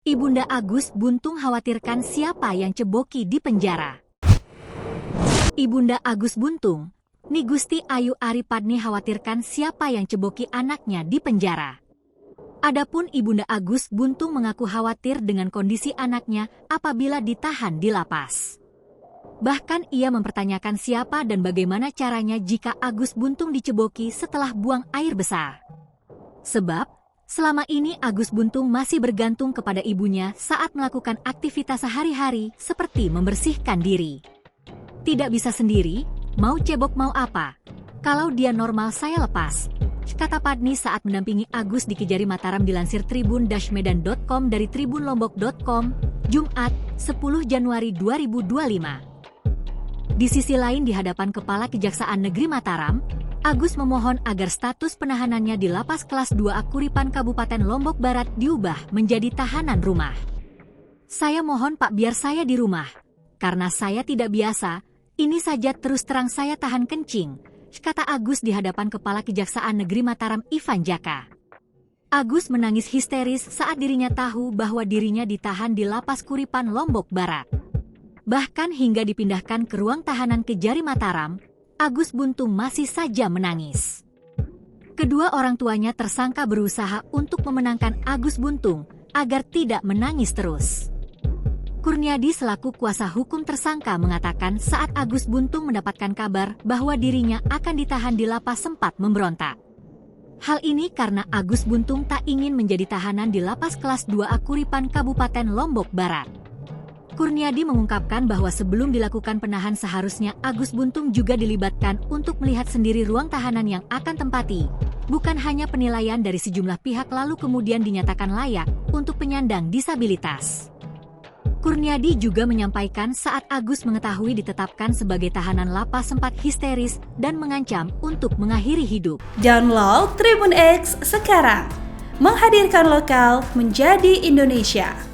Ibunda Agus Buntung khawatirkan siapa yang ceboki di penjara. Ibunda Agus Buntung, Ni Gusti Ayu Aripadni khawatirkan siapa yang ceboki anaknya di penjara. Adapun Ibunda Agus Buntung mengaku khawatir dengan kondisi anaknya apabila ditahan di lapas. Bahkan ia mempertanyakan siapa dan bagaimana caranya jika Agus Buntung diceboki setelah buang air besar. Sebab, selama ini Agus Buntung masih bergantung kepada ibunya saat melakukan aktivitas sehari-hari seperti membersihkan diri. Tidak bisa sendiri, mau cebok mau apa. Kalau dia normal saya lepas, kata Padni saat mendampingi Agus di Kejari Mataram dilansir tribun-medan.com dari tribunlombok.com, Jumat, 10 Januari 2025. Di sisi lain di hadapan Kepala Kejaksaan Negeri Mataram, Agus memohon agar status penahanannya di Lapas Kelas 2 Kuripan Kabupaten Lombok Barat diubah menjadi tahanan rumah. Saya mohon Pak biar saya di rumah, karena saya tidak biasa, ini saja terus terang saya tahan kencing, kata Agus di hadapan Kepala Kejaksaan Negeri Mataram Ivan Jaka. Agus menangis histeris saat dirinya tahu bahwa dirinya ditahan di Lapas Kuripan Lombok Barat. Bahkan hingga dipindahkan ke ruang tahanan Kejari Mataram, Agus Buntung masih saja menangis. Kedua orang tuanya tersangka berusaha untuk memenangkan Agus Buntung agar tidak menangis terus. Kurniadi selaku kuasa hukum tersangka mengatakan saat Agus Buntung mendapatkan kabar bahwa dirinya akan ditahan di lapas sempat memberontak. Hal ini karena Agus Buntung tak ingin menjadi tahanan di Lapas Kelas 2 Kuripan Kabupaten Lombok Barat. Kurniadi mengungkapkan bahwa sebelum dilakukan penahan seharusnya Agus Buntung juga dilibatkan untuk melihat sendiri ruang tahanan yang akan tempati, bukan hanya penilaian dari sejumlah pihak lalu kemudian dinyatakan layak untuk penyandang disabilitas. Kurniadi juga menyampaikan saat Agus mengetahui ditetapkan sebagai tahanan lapas sempat histeris dan mengancam untuk mengakhiri hidup. Download Tribun X sekarang, menghadirkan lokal menjadi Indonesia.